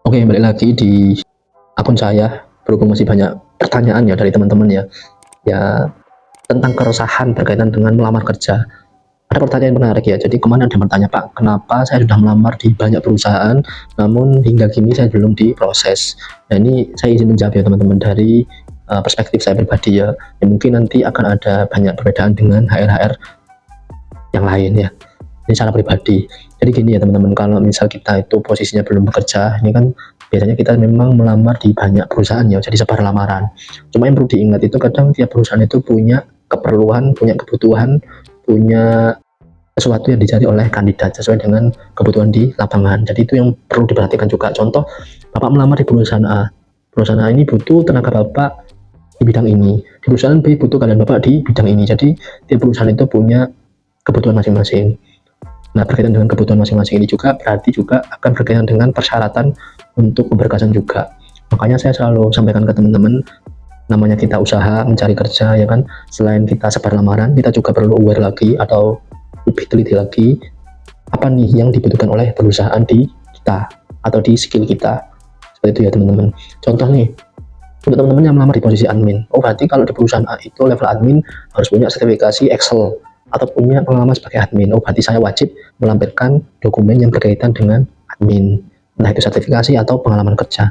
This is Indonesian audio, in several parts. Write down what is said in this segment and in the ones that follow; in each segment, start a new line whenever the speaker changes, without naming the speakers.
Oke, balik lagi di akun saya. Berhubung masih banyak pertanyaan ya dari teman-teman ya tentang keresahan berkaitan dengan melamar kerja. Ada pertanyaan menarik ya. Jadi kemarin ada yang bertanya, Pak, kenapa saya sudah melamar di banyak perusahaan, namun hingga kini saya belum diproses. Nah, ini saya izin menjawab ya teman-teman dari perspektif saya pribadi ya. Mungkin nanti akan ada banyak perbedaan dengan HR yang lain ya. Ini secara pribadi. Jadi gini ya teman-teman, kalau misal kita itu posisinya belum bekerja, ini kan biasanya kita memang melamar di banyak perusahaan ya, jadi sebar lamaran. Cuma yang perlu diingat itu kadang tiap perusahaan itu punya keperluan, punya kebutuhan, punya sesuatu yang dicari oleh kandidat sesuai dengan kebutuhan di lapangan. Jadi itu yang perlu diperhatikan juga. Contoh, Bapak melamar di perusahaan A. Perusahaan A ini butuh tenaga Bapak di bidang ini. Di perusahaan B butuh kalian Bapak di bidang ini. Jadi tiap perusahaan itu punya kebutuhan masing-masing. Nah, berkaitan dengan kebutuhan masing-masing ini juga berarti juga akan berkaitan dengan persyaratan untuk pemberkasan juga. Makanya saya selalu sampaikan ke teman-teman, namanya kita usaha mencari kerja ya kan, selain kita sebar lamaran, kita juga perlu aware lagi atau lebih teliti lagi apa nih yang dibutuhkan oleh perusahaan di kita atau di skill kita. Seperti itu ya teman-teman. Contoh nih, untuk teman-teman yang melamar di posisi admin, oh berarti kalau di perusahaan A itu level admin harus punya sertifikasi Excel atau punya pengalaman sebagai admin. Oh berarti saya wajib melampirkan dokumen yang berkaitan dengan admin, entah itu sertifikasi atau pengalaman kerja.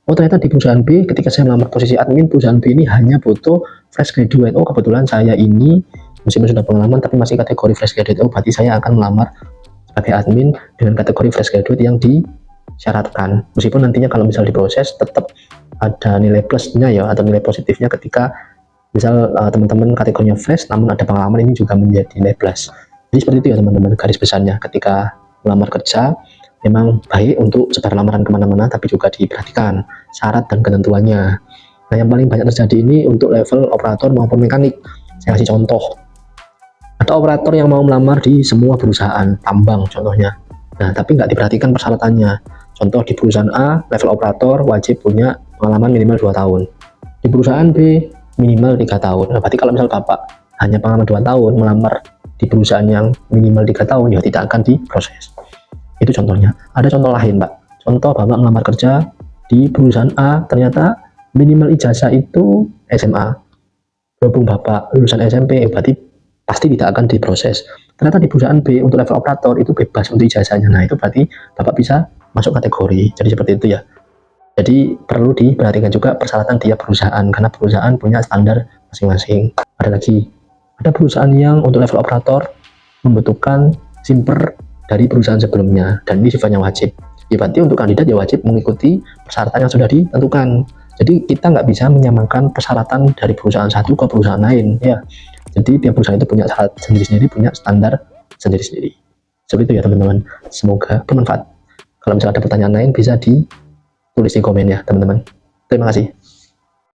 Oh ternyata di perusahaan B, ketika saya melamar posisi admin, perusahaan B ini hanya butuh fresh graduate. Oh kebetulan saya ini meskipun sudah pengalaman tapi masih kategori fresh graduate. Oh berarti saya akan melamar sebagai admin dengan kategori fresh graduate yang disyaratkan. Meskipun nantinya kalau misal diproses tetap ada nilai plusnya ya atau nilai positifnya ketika misal teman-teman kategorinya fresh namun ada pengalaman, ini juga menjadi nilai plus. Jadi seperti itu ya teman-teman garis besarnya ketika melamar kerja. Memang baik untuk sebar lamaran kemana-mana tapi juga diperhatikan syarat dan ketentuannya. Nah yang paling banyak terjadi ini untuk level operator maupun mekanik. Saya kasih contoh, ada operator yang mau melamar di semua perusahaan tambang contohnya, nah tapi nggak diperhatikan persyaratannya. Contoh di perusahaan A, level operator wajib punya pengalaman minimal 2 tahun. Di perusahaan B minimal 3 tahun. Nah, berarti kalau misal Bapak hanya pengalaman 2 tahun melamar di perusahaan yang minimal 3 tahun, ya tidak akan diproses. Itu contohnya. Ada contoh lain, Pak. Contoh Bapak melamar kerja di perusahaan A, ternyata minimal ijazah itu SMA. Berhubung Bapak lulusan SMP, berarti pasti tidak akan diproses. Ternyata di perusahaan B untuk level operator itu bebas untuk ijazahnya. Nah, itu berarti Bapak bisa masuk kategori. Jadi seperti itu ya. Jadi perlu diperhatikan juga persyaratan tiap perusahaan karena perusahaan punya standar masing-masing. Ada lagi, ada perusahaan yang untuk level operator membutuhkan simper dari perusahaan sebelumnya dan ini sifatnya wajib. Ya berarti untuk kandidat ya wajib mengikuti persyaratan yang sudah ditentukan. Jadi kita nggak bisa menyamakan persyaratan dari perusahaan satu ke perusahaan lain ya. Jadi tiap perusahaan itu punya syarat sendiri-sendiri, punya standar sendiri-sendiri. Seperti itu ya teman-teman. Semoga bermanfaat. Kalau misalnya ada pertanyaan lain bisa ditulis di komen ya teman-teman. Terima kasih.